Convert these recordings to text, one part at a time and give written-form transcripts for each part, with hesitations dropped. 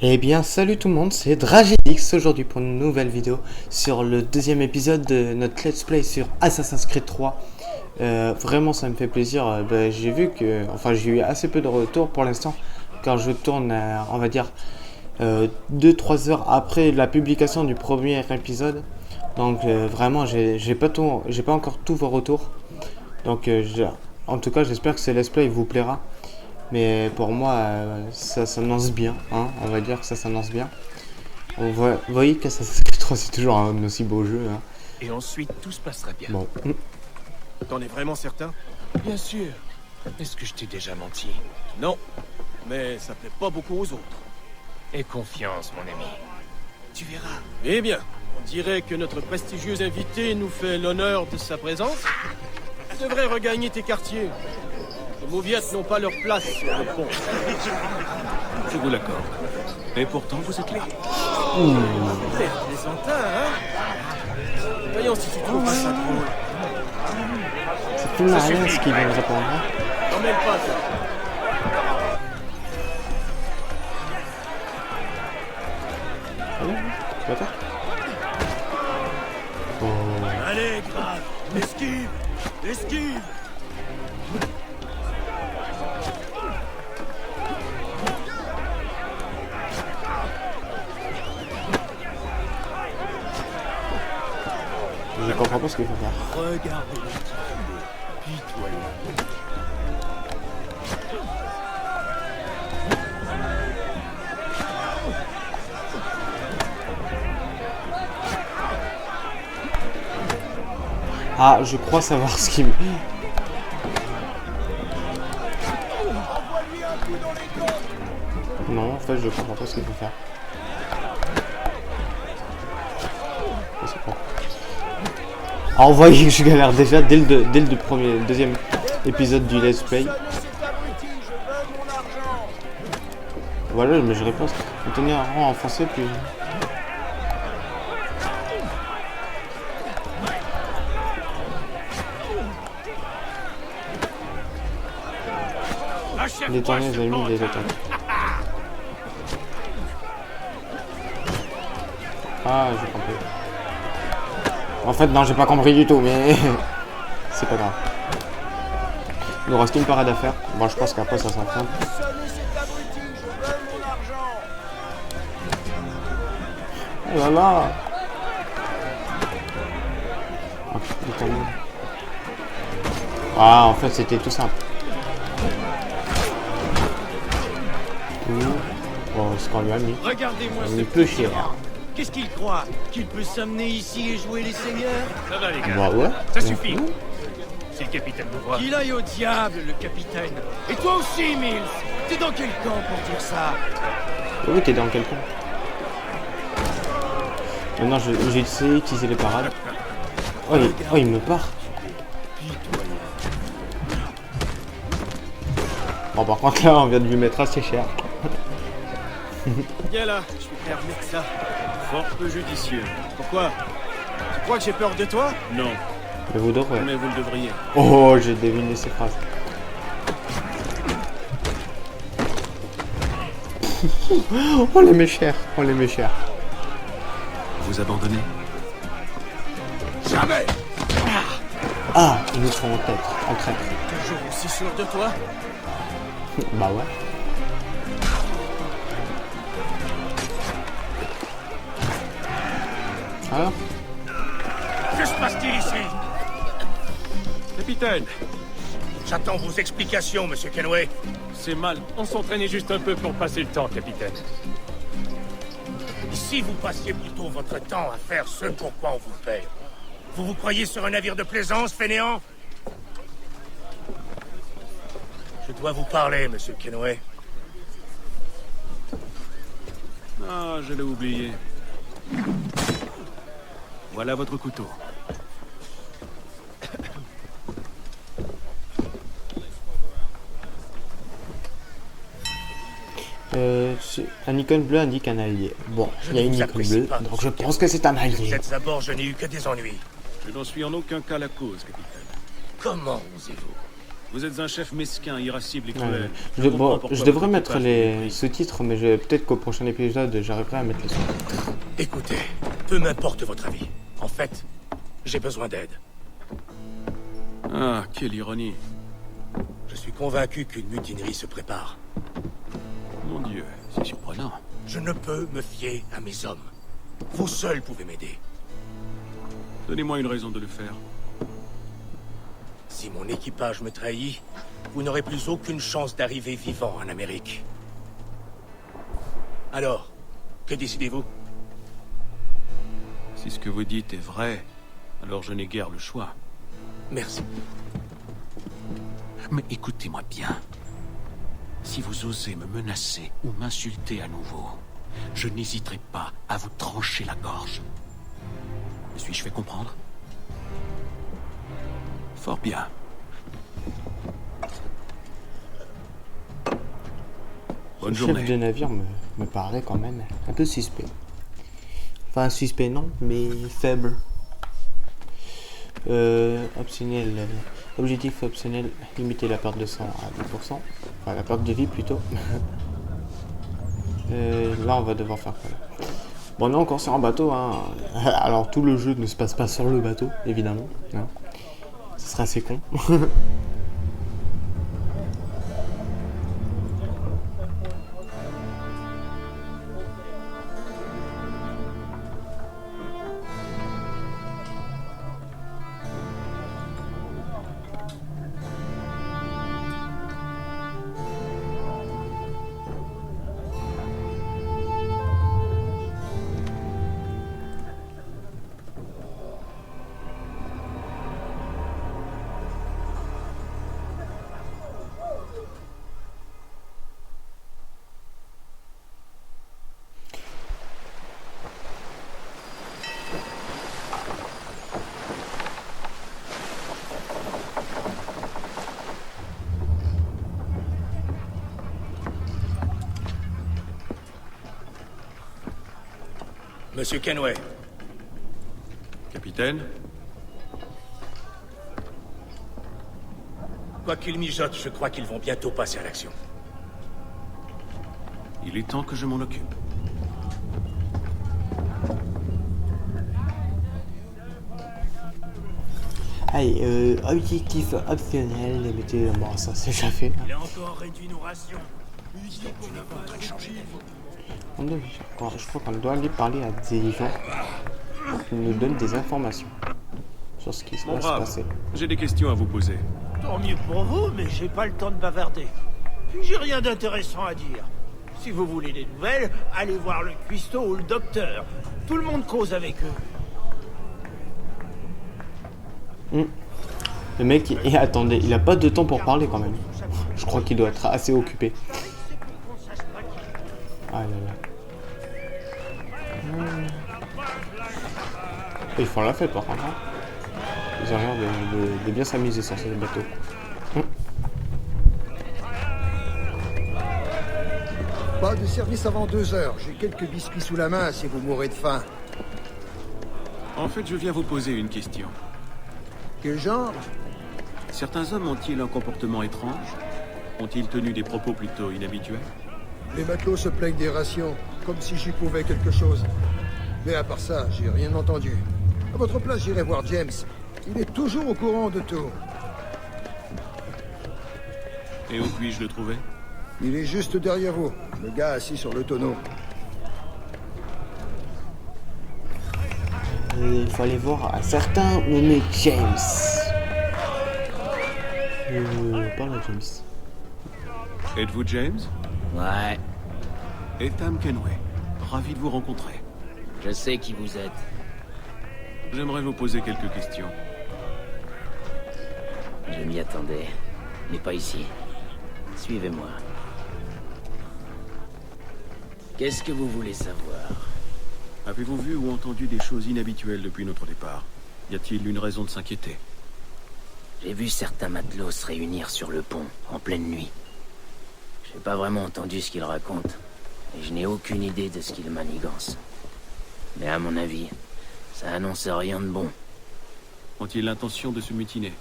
Eh bien salut tout le monde, c'est Dragedix aujourd'hui pour une nouvelle vidéo sur le deuxième épisode de notre let's play sur Assassin's Creed 3. Vraiment ça me fait plaisir, j'ai vu que, j'ai eu assez peu de retours pour l'instant car je tourne on va dire 2-3 heures après la publication du premier épisode. Donc vraiment j'ai pas encore tous vos retours. Donc en tout cas j'espère que ce let's play vous plaira. Mais pour moi, ça s'annonce bien, hein, on va dire que ça s'annonce bien. Vous voyez qu'Assassin's Creed 3 c'est toujours un aussi beau jeu. Hein. Et ensuite, tout se passera bien. Bon. T'en es vraiment certain? Bien sûr. Est-ce que je t'ai déjà menti? Non, mais ça plaît pas beaucoup aux autres. Aie confiance, mon ami. Tu verras. Eh bien, on dirait que notre prestigieux invité nous fait l'honneur de sa présence. Tu devrais regagner tes quartiers. Les mauviettes n'ont pas leur place sur le pont. Je vous l'accorde. Et pourtant, vous êtes là. T'es plaisantin, hein? Voyons si tu trouves ça drôle. C'est plus rien ce qu'il vient de répondre. Hein. Non, même pas ça. Tu attends. Oh. Allez, grave. Esquive. Esquive. Je comprends pas ce qu'il faut faire. Regardez-le. Pitoyeux. Ah, je crois savoir ce qu'il... Non, en fait, je comprends pas ce qu'il faut faire. Je sais pas. Ah, vous voyez que je galère déjà dès le deuxième épisode du Let's Play. Voilà, mais je réponds. Vous tenez un rang en français, puis... Détournez les ennemis des attaques. Ah, j'ai compris. En fait, non, j'ai pas compris du tout, mais c'est pas grave. Il nous reste une parade à faire. Bon, je pense qu'après ça s'entraîne. Oh là là. Ah, en fait, c'était tout simple. Bon, ce qu'on lui a mis. Regardez-moi On ce est peu cher. Qu'est-ce qu'il croit? Qu'il peut s'amener ici et jouer les seigneurs? Ça va, les gars. Bah ouais. Ça suffit. Si le capitaine nous voit. Qu'il aille au diable, le capitaine. Et toi aussi, Mills. T'es dans quel camp pour dire ça? Oui, t'es dans quel camp? Maintenant, j'ai essayé d'utiliser les parades. Oh, il me part. Bon, par contre, là, on vient de lui mettre assez cher. Viens là, je vais permettre ça. Fort peu judicieux. Pourquoi? Tu crois que j'ai peur de toi? Non, Mais vous devrez. mais vous le devriez. Oh, j'ai deviné ces phrases. On les met cher. On les met cher. Vous abandonnez? Jamais! Ah, ils nous sont en tête. En traître. Toujours aussi sûr de toi? Bah ouais. Alors? Que se passe-t-il ici? Capitaine, J'attends vos explications, monsieur Kenway. c'est mal. On s'entraînait juste un peu pour passer le temps, capitaine. Et si vous passiez plutôt votre temps à faire ce pour quoi on vous paye? Vous croyez sur un navire de plaisance, fainéant? Je dois vous parler, monsieur Kenway. Ah, je l'ai oublié. Voilà votre couteau. Un icône bleu indique un allié. Bon, il y a une icône bleue, donc je pense que c'est un Vous allié. êtes à bord, je n'ai eu que des ennuis. Je n'en suis en aucun cas la cause, capitaine. Comment osez-vous? Vous êtes un chef mesquin, irascible et Ouais, cruel. je devrais mettre les sous-titres, mais peut-être qu'au prochain épisode, j'arriverai à mettre les sous-titres. Écoutez, peu m'importe votre avis. En fait, j'ai besoin d'aide. Ah, quelle ironie. Je suis convaincu qu'une mutinerie se prépare. Mon Dieu, c'est surprenant. Je ne peux me fier à mes hommes. Vous seuls pouvez m'aider. Donnez-moi une raison de le faire. Si mon équipage me trahit, vous n'aurez plus aucune chance d'arriver vivant en Amérique. Alors, que décidez-vous? Si ce que vous dites est vrai, alors je n'ai guère le choix. Merci. Mais écoutez-moi bien. Si vous osez me menacer ou m'insulter à nouveau, je n'hésiterai pas à vous trancher la gorge. Me suis-je fait comprendre? Fort bien. Bonne Le journée. chef de navire me paraît quand même un peu suspect. Enfin, suspect non, mais faible. Optionnel. Objectif optionnel, limiter la perte de sang à 10%. Enfin, la perte de vie plutôt. Là, on va devoir faire quoi là? Bon, on est encore sur un bateau. Hein. Alors, tout le jeu ne se passe pas sur le bateau, évidemment. Hein. Ce serait assez con. Monsieur Kenway, Capitaine, quoi qu'ils mijotent, je crois qu'ils vont bientôt passer à l'action. il est temps que je m'en occupe. Allez, objectif optionnel, limiter. Bon, ça c'est déjà fait. Il a encore réduit nos rations. Je crois qu'on doit aller parler à des gens qui nous donnent des informations sur ce qui Mon va se brave, passer. j'ai des questions à vous poser. Tant mieux pour vous, mais j'ai pas le temps de bavarder. Puis j'ai rien d'intéressant à dire. Si vous voulez des nouvelles, allez voir le cuistot ou le docteur. Tout le monde cause avec eux. Le mec, et attendez, il a pas de temps pour parler quand même. Je crois qu'il doit être assez occupé. Ah là là. Ils font la fête par contre. Hein. Ils ont l'air de bien s'amuser sur ce bateau. Pas de service avant 2 heures. J'ai quelques biscuits sous la main si vous mourrez de faim. En fait, je viens vous poser une question. Quel genre? Certains hommes ont-ils un comportement étrange? Ont-ils tenu des propos plutôt inhabituels? Les matelots se plaignent des rations, comme si j'y pouvais quelque chose. Mais à part ça, j'ai rien entendu. À votre place, j'irai voir James. Il est toujours au courant de tout. Et où puis-je le trouver? Il est juste derrière vous, le gars assis sur le tonneau. Il faut aller voir un certain nommé James. Parle à James. Êtes-vous James? Ouais, Ethan Kenway. Ravi de vous rencontrer. je sais qui vous êtes. J'aimerais vous poser quelques questions. Je m'y attendais, mais pas ici. Suivez-moi. Qu'est-ce que vous voulez savoir? Avez-vous vu ou entendu des choses inhabituelles depuis notre départ? Y a-t-il une raison de s'inquiéter? J'ai vu certains matelots se réunir sur le pont, en pleine nuit. J'ai pas vraiment entendu ce qu'ils racontent, et je n'ai aucune idée de ce qu'ils manigancent. Mais à mon avis, ça annonce rien de bon. Ont-ils l'intention de se mutiner?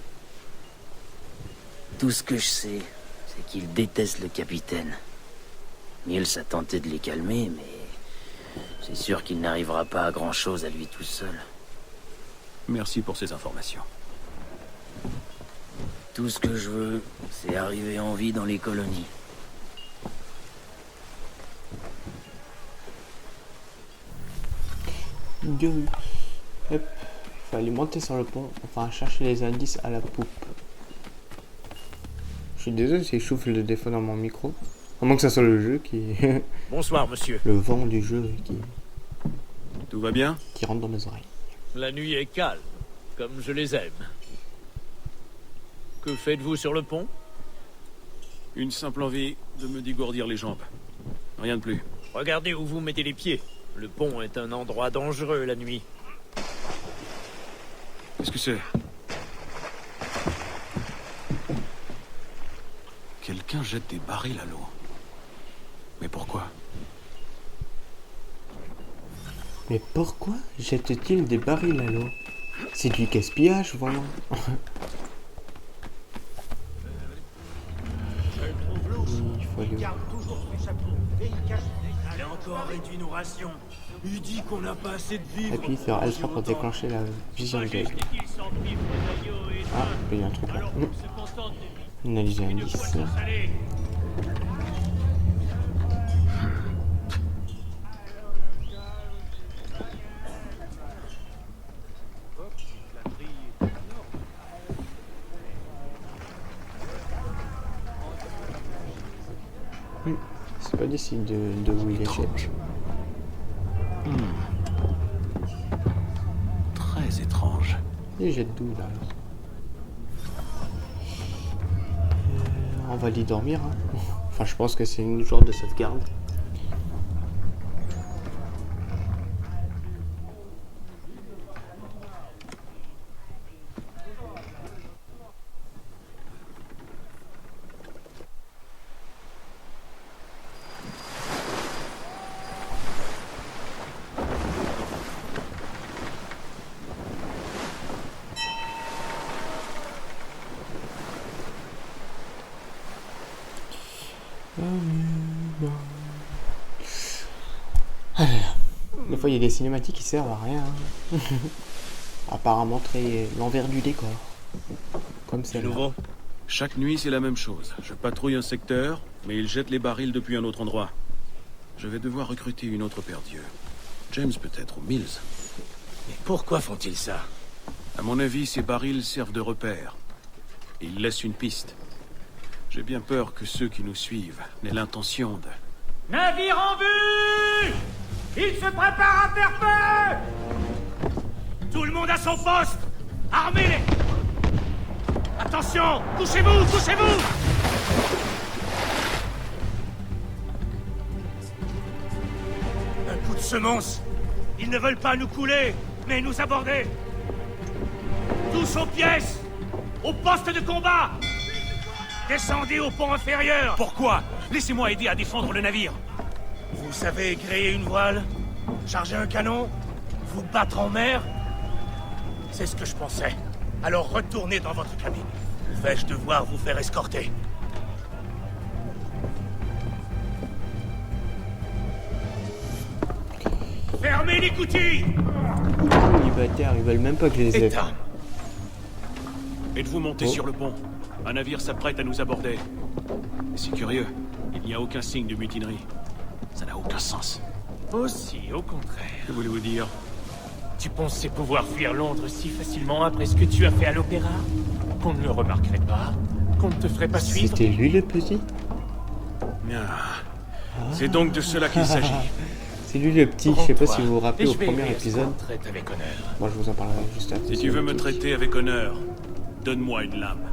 Tout ce que je sais, c'est qu'il déteste le capitaine. Niels a tenté de les calmer, mais c'est sûr qu'il n'arrivera pas à grand-chose à lui tout seul. Merci pour ces informations. Tout ce que je veux, c'est arriver en vie dans les colonies. Gueule. Hop. Faut aller monter sur le pont, enfin chercher les indices à la poupe. Je suis désolé si je souffle de défaut dans mon micro. À moins que ça soit le jeu qui... Bonsoir, monsieur. le vent du jeu Tout va bien? qui rentre dans mes oreilles. La nuit est calme, comme je les aime. Que faites-vous sur le pont? Une simple envie de me dégourdir les jambes. Rien de plus. Regardez où vous mettez les pieds. Le pont est un endroit dangereux la nuit. Qu'est-ce que c'est? Quelqu'un jette des barils à l'eau. Mais pourquoi? Mais pourquoi jette-t-il des barils à l'eau? C'est du gaspillage, vraiment. Il faut aller Il a encore réduit nos rations. Il dit qu'on n'a pas assez de vivres. appuyer sur L3 pour déclencher la vision de Ah, il y a un truc là. Analyser indice. C'est pas d'ici de où il est jette. Très étrange. Il jette d'où là? On va y dormir. Hein. Enfin, je pense que c'est une genre de sauvegarde. Des fois, il y a des cinématiques qui servent à rien. Hein. À part à montrer l'envers du décor. Comme c'est nouveau. Chaque nuit, c'est la même chose. Je patrouille un secteur, mais ils jettent les barils depuis un autre endroit. Je vais devoir recruter une autre paire d'yeux. James peut-être, ou Mills. Mais pourquoi font-ils ça? À mon avis, ces barils servent de repère. Ils laissent une piste. J'ai bien peur que ceux qui nous suivent n'aient l'intention de... Navire en vue! Il se prépare à faire feu! Tout le monde à son poste! Armez-les! Attention! Couchez-vous! Couchez-vous! Un coup de semonce! Ils ne veulent pas nous couler, mais nous aborder! Tous aux pièces! Au poste de combat! Descendez au pont inférieur! Pourquoi? Laissez-moi aider à défendre le navire. Vous savez gréer une voile? Charger un canon? Vous battre en mer? C'est ce que je pensais. Alors retournez dans votre cabine. Vais-je devoir vous faire escorter? Fermez l'écoutille! Les bâtards, ils veulent même pas que je les aide. Éteins. Êtes-vous monté sur le pont? Un navire s'apprête à nous aborder. C'est curieux. Il n'y a aucun signe de mutinerie. Ça n'a aucun sens. Aussi, au contraire. Que voulez-vous dire? Tu pensais pouvoir fuir Londres si facilement après ce que tu as fait à l'opéra? Qu'on ne le remarquerait pas? Qu'on ne te ferait pas suivre? C'était lui le petit? C'est donc de cela qu'il s'agit. C'est lui le petit, je sais pas si vous vous rappelez Et au je vais premier écrire ce qu'on épisode. te traite avec honneur. Moi je vous en parlerai juste après. Si tu veux me traiter avec honneur, donne-moi une lame.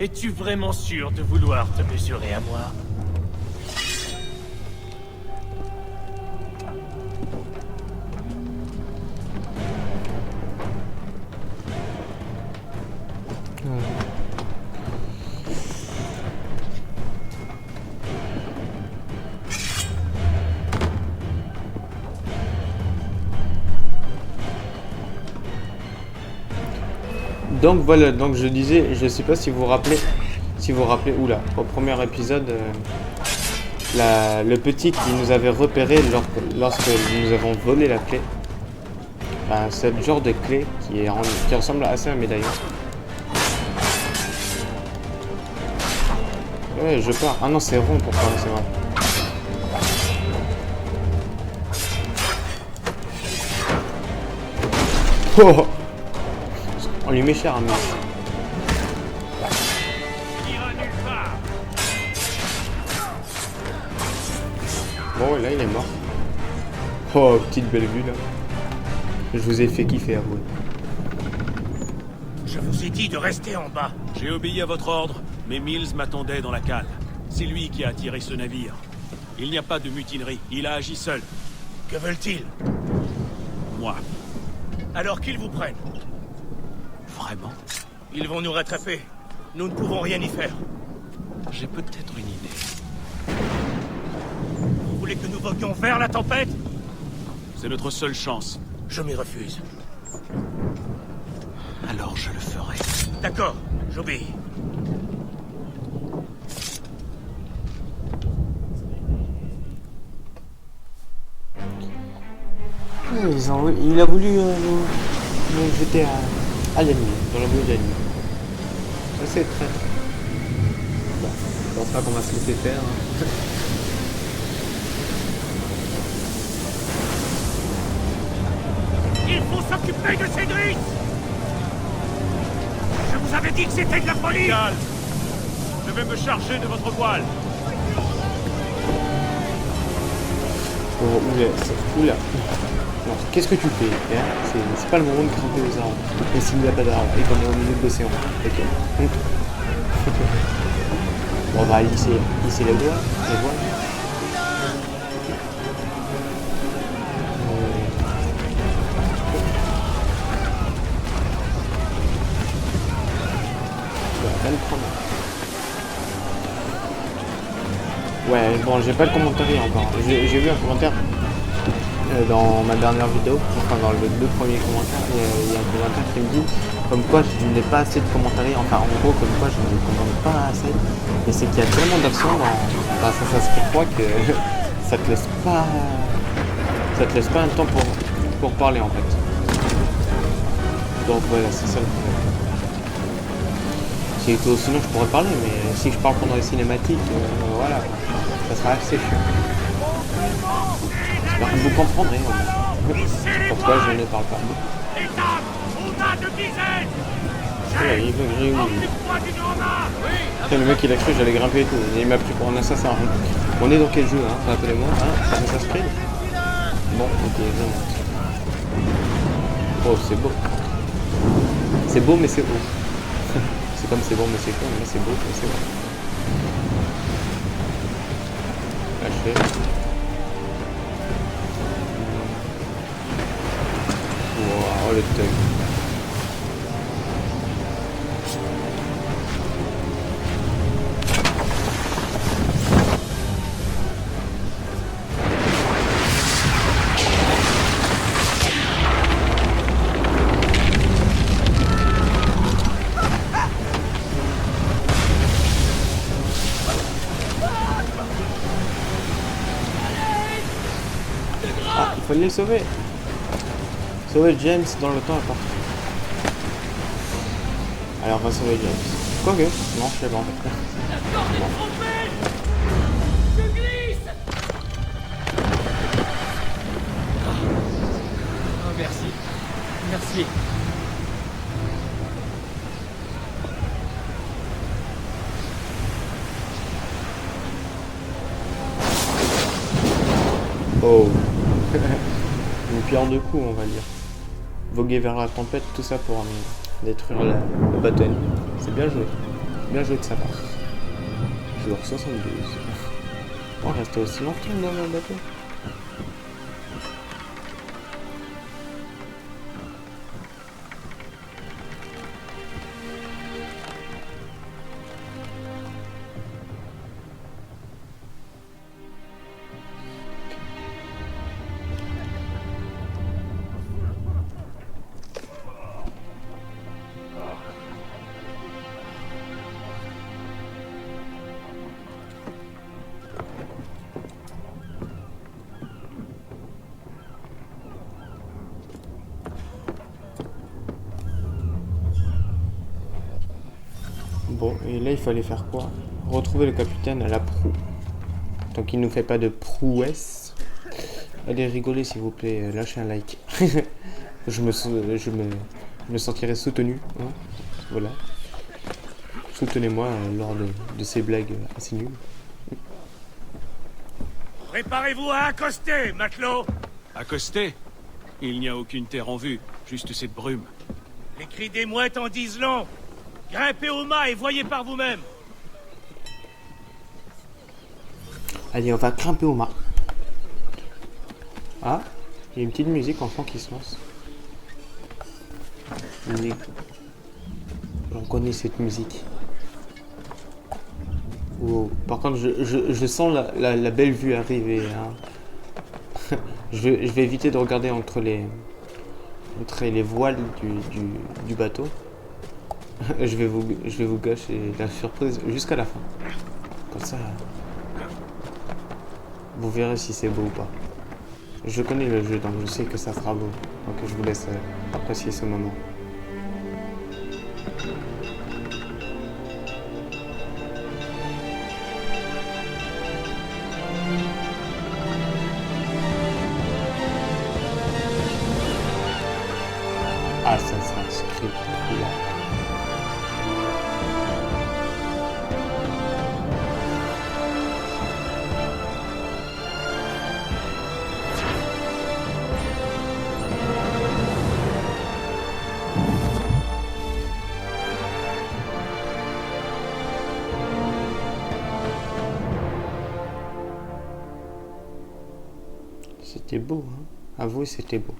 Es-tu vraiment sûr de vouloir te mesurer à moi? Donc voilà, donc je disais, je sais pas si vous vous rappelez, oula, au premier épisode, le petit qui nous avait repéré lorsque nous avons volé la clé. Ben, c'est le genre de clé qui ressemble assez à un médaillon. Ouais, je pars. Ah non, c'est rond pour parler, c'est vrai. Oh, on lui met cher, hein, mais... Bon, là, il est mort. Oh, petite belle vue, là. Je vous ai fait kiffer, avouez. Je vous ai dit de rester en bas. J'ai obéi à votre ordre, mais Mills m'attendait dans la cale. C'est lui qui a attiré ce navire. Il n'y a pas de mutinerie, il a agi seul. Que veulent-ils? Moi. Alors qu'ils vous prennent. Vraiment? Ils vont nous rattraper. Nous ne pouvons rien y faire. J'ai peut-être une idée. Vous voulez que nous voguions vers la tempête? C'est notre seule chance. Je m'y refuse. Alors je le ferai. D'accord, j'obéis. Il a voulu nous jeter à l'ennemi, dans la boue de l'ennemi. Ça c'est très... Bon, je pense pas qu'on va se laisser faire. Hein. Il faut s'occuper de Cédric! Je vous avais dit que c'était de la folie! Calme. Je vais me charger de votre voile. Oh, oula. Non, qu'est-ce que tu fais hein? C'est pas le moment de grimper aux arbres. Et s'il n'y a pas d'arbres et qu'on est au milieu de l'océan. Ok. Bon, on va lisser les voiles. Ouais, bon, j'ai pas le commentaire encore. J'ai vu un commentaire dans ma dernière vidéo, enfin dans les deux premiers commentaires, il y a un commentaire qui me dit comme quoi je n'ai pas assez de commentaires, enfin en gros comme quoi je ne commande pas assez, mais c'est qu'il y a tellement d'action dans Assassin's Creed 3 que ça te laisse pas un temps pour parler en fait. Donc voilà, c'est ça le problème. Sinon je pourrais parler, mais si je parle pendant les cinématiques, voilà, ça sera assez chiant. J'espère que vous comprendrez. Pourquoi je ne parle pas. Ouais, il veut que le mec il a cru que j'allais grimper et tout. Il m'a pris pour un assassin. On est dans quel jeu, hein? Rappelez-moi, hein? Assassin's Creed. Bon, ok, vraiment. Oh, c'est beau. C'est beau, mais c'est haut. C'est comme c'est bon, mais c'est con, mais c'est beau, mais c'est bon. Lâchez. Wow, le thug. Il fallait le sauver. Sauver James dans le temps est parti. Alors on va sauver James. Quoique, non, je sais pas en fait. Je glisse! Oh, merci. Merci. Oh. Une pierre deux coups, on va dire. Voguer vers la tempête, tout ça pour détruire le bateau ennemi. C'est bien joué. Bien joué de sa part. Jour 72. On reste aussi longtemps dans le bateau. Bon, et là il fallait faire quoi? Retrouver le capitaine à la proue. Donc il nous fait pas de prouesse. Allez rigoler s'il vous plaît, lâchez un like. je me sentirai soutenu. Hein, voilà. Soutenez-moi lors de ces blagues assez nulles. Préparez-vous à accoster, matelot. Accoster? Il n'y a aucune terre en vue, juste cette brume. Les cris des mouettes en disent long. Grimpez au mât et voyez par vous-même. Allez, on va grimper au mât. Ah, il y a une petite musique enfant qui se lance. On connaît cette musique. Wow. Par contre, je sens la belle vue arriver. Hein. je vais éviter de regarder entre les voiles du bateau. je vais vous gâcher la surprise jusqu'à la fin. Comme ça, vous verrez si c'est beau ou pas. Je connais le jeu, donc je sais que ça sera beau. Donc je vous laisse apprécier ce moment. Assassin's Creed 3. C'était beau, hein. Avouez, c'était beau.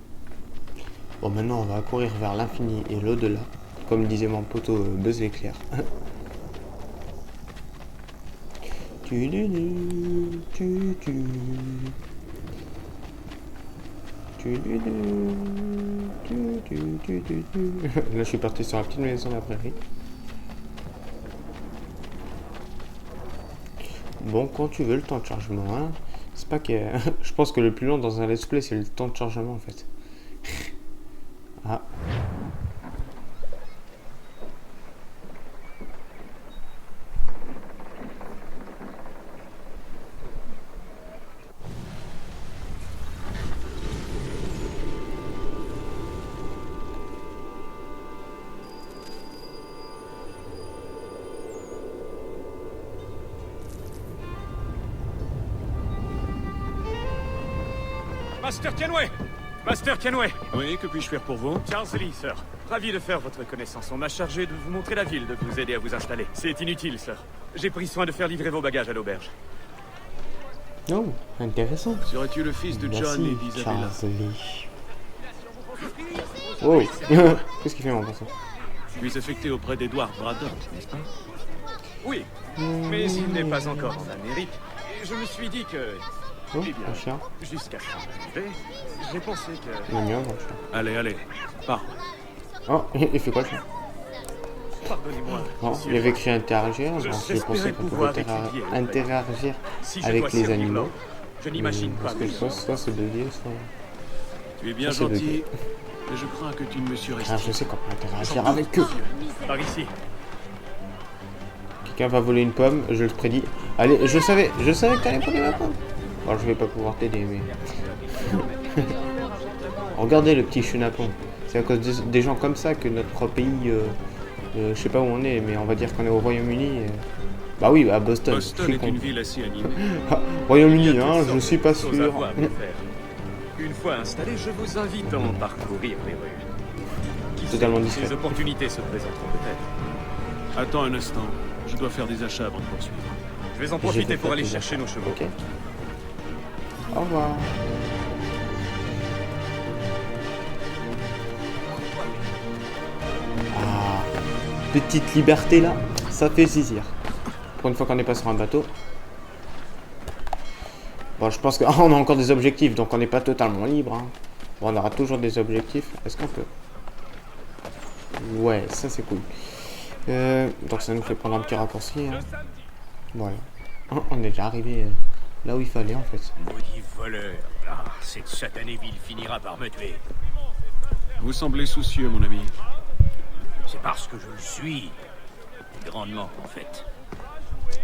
Bon, maintenant, on va courir vers l'infini et l'au-delà, comme disait mon poteau Buzz l'éclair. Là, je suis parti sur la petite maison de la prairie. Bon, quand tu veux, le temps de chargement, hein. C'est pas que... Je pense que le plus long dans un let's play, c'est le temps de chargement, en fait. Ah. Master Kenway! Master Kenway! Oui, que puis-je faire pour vous? Charles Lee, sir. Ravi de faire votre connaissance. On m'a chargé de vous montrer la ville, de vous aider à vous installer. C'est inutile, sir. J'ai pris soin de faire livrer vos bagages à l'auberge. Oh, intéressant. Serais-tu le fils de John et Merci, d'Isabella? Charles Lee. Oh. Qu'est-ce qu'il fait, mon garçon? Puis affecté auprès d'Edward Braddock, n'est-ce pas? Oui, mais il n'est pas encore en Amérique. Et je me suis dit que... Oh, Eh bien, un chien. jusqu'à son arrivée, j'ai pensé que... Il est mignon, mon chien. Allez, allez, pars. Oh, il fait quoi, le chien? Pardonnez-moi, Non, monsieur. il avait écrit interagir, donc j'ai J'espérais pensé qu'on pouvoir pouvait étudier auprès. interagir Si je avec dois les servir animaux. l'ordre, je n'imagine pas Parce que mieux. soit c'est bugué, soit... Tu es bien Ça, c'est gentil, bugué. mais je crains que tu ne me Ah, surestimes. je sais comment interagir avec eux. Par ici. Quelqu'un va voler une pomme, je le prédis. Allez, je savais que t'allais voler ma pomme. Bon, je vais pas pouvoir t'aider, mais... Regardez le petit chenapon. C'est à cause des gens comme ça que notre pays... je sais pas où on est, mais on va dire qu'on est au Royaume-Uni. Bah oui, à Boston. Boston je suis est con. une ville assez animée. Ah, Royaume-Uni, Il y a hein, toutes je sortes suis pas de choses à sûr. voir, à faire. Une fois installé, je vous invite à en parcourir les rues. Qui Totalement sait, discret. Ces opportunités se présenteront peut-être. Attends un instant, je dois faire des achats avant de poursuivre. Je vais en J'ai profiter fait pour aller des chercher nos chevaux. Ok. Au revoir. Ah, petite liberté là, ça fait saisir. Pour une fois qu'on n'est pas sur un bateau. Bon, je pense qu'on a encore des objectifs, donc on n'est pas totalement libre. Hein. Bon, on aura toujours des objectifs. Est-ce qu'on peut? Ouais, ça c'est cool. Donc ça nous fait prendre un petit raccourci. Hein. Voilà. On est déjà arrivé là où il fallait en fait. Maudit voleur. Ah, cette satanée ville finira par me tuer. Vous semblez soucieux, mon ami. C'est parce que je le suis. grandement, en fait.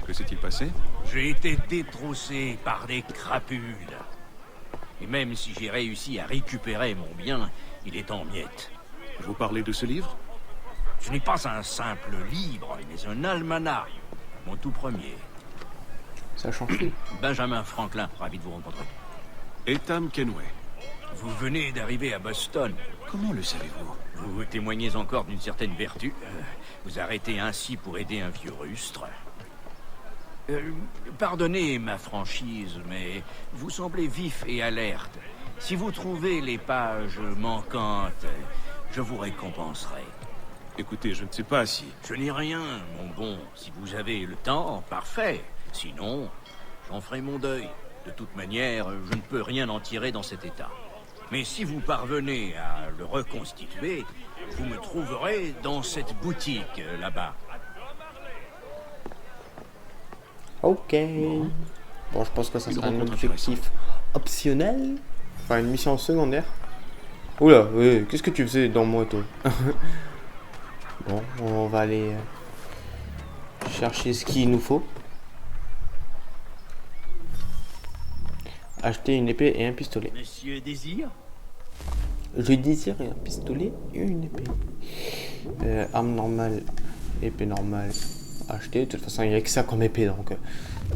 Que s'est-il passé? J'ai été détroussé par des crapules. Et même si j'ai réussi à récupérer mon bien, il est en miettes. Vous parlez de ce livre? Ce n'est pas un simple livre, mais un almanach. Mon tout premier. Ça change tout. Benjamin Franklin, ravi de vous rencontrer. Etam Kenway. Vous venez d'arriver à Boston. Comment le savez-vous? Vous témoignez encore d'une certaine vertu. Vous arrêtez ainsi pour aider un vieux rustre. Pardonnez ma franchise, mais vous semblez vif et alerte. Si vous trouvez les pages manquantes, je vous récompenserai. Écoutez, je ne sais pas si... Je n'ai rien, mon bon. Si vous avez le temps, parfait. Sinon, j'en ferai mon deuil. De toute manière, je ne peux rien en tirer dans cet état. Mais si vous parvenez à le reconstituer, vous me trouverez dans cette boutique là-bas. Ok. Bon, je pense que ça Une sera un rencontre objectif optionnel. Enfin, une mission secondaire. Oula, qu'est-ce que tu faisais dans moi, toi? Bon, on va aller chercher ce qu'il nous faut. Acheter une épée et un pistolet. Monsieur désire? Je désire un pistolet et une épée. Arme normale, épée normale. Acheter. De toute façon, il n'y a que ça comme épée, donc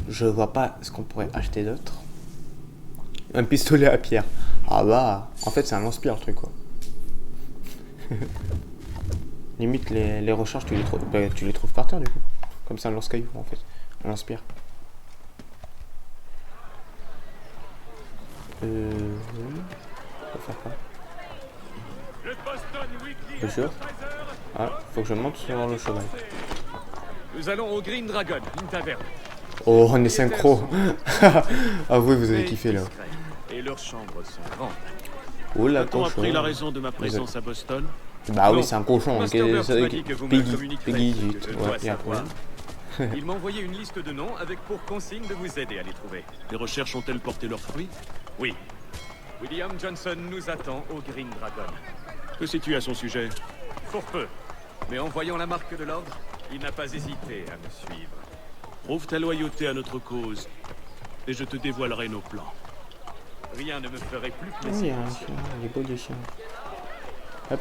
je vois pas ce qu'on pourrait acheter d'autre. Un pistolet à pierre. Ah bah, en fait, c'est un lance-pierre le truc, quoi. Limite, les recharges, tu les trouves par terre, du coup. Comme ça, un lance-caillou, en fait. Un lance-pierre. On va faire quoi? Bien sûr. Ah, faut que je monte sur le cheval. Nous allons au Green Dragon, une taverne. Oh, on est synchro. Ah oui, vous avez kiffé là. Et leurs chambres sont grandes. Oh la A-t-on appris la cochon. raison de ma présence à Boston? Bah Non. oui, c'est un cochon. Master Burke m'a dit que vous me communiquerez Peggy, ce que vite. je Ouais, dois il y a un savoir. problème. Il m'a envoyé une liste de noms avec pour consigne de vous aider à les trouver. Les recherches ont-elles porté leurs fruits? Oui. William Johnson nous attend au Green Dragon. Que sais-tu à son sujet? Pour peu. Mais en voyant la marque de l'ordre, il n'a pas hésité à me suivre. Prouve ta loyauté à notre cause, et je te dévoilerai nos plans. Rien ne me ferait plus Oh, il y plaisir. a un chien, il est beau le chien. Hop.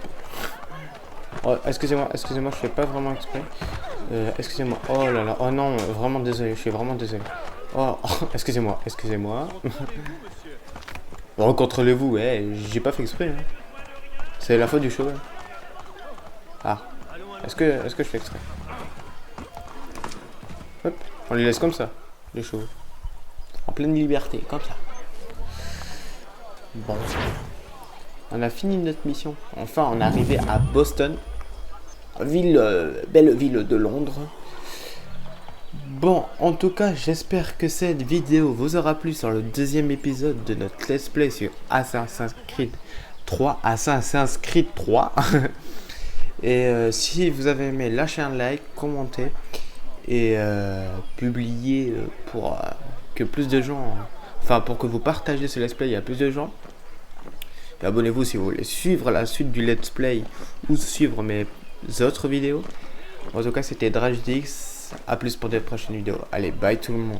Oh, excusez-moi, je fais pas vraiment exprès. Excusez-moi. Oh là là, oh non, vraiment désolé, je suis vraiment désolé. Oh, excusez-moi. Bon, contrôlez-vous, j'ai pas fait exprès. Hein. C'est la faute du cheval. Ah, est-ce que je fais exprès? Hop, on les laisse comme ça, les chevaux. En pleine liberté, comme ça. Bon. On a fini notre mission. Enfin, on est arrivé à Boston. Belle ville de Londres. Bon, en tout cas, j'espère que cette vidéo vous aura plu sur le deuxième épisode de notre let's play sur Assassin's Creed 3. Assassin's Creed 3. Et si vous avez aimé, lâchez un like, commentez et publiez pour que plus de gens, enfin pour que vous partagez ce let's play à plus de gens. Et abonnez-vous si vous voulez suivre la suite du let's play ou suivre mes autres vidéos. En tout cas, c'était DrageDX. A plus pour des prochaines vidéos. Allez, bye tout le monde.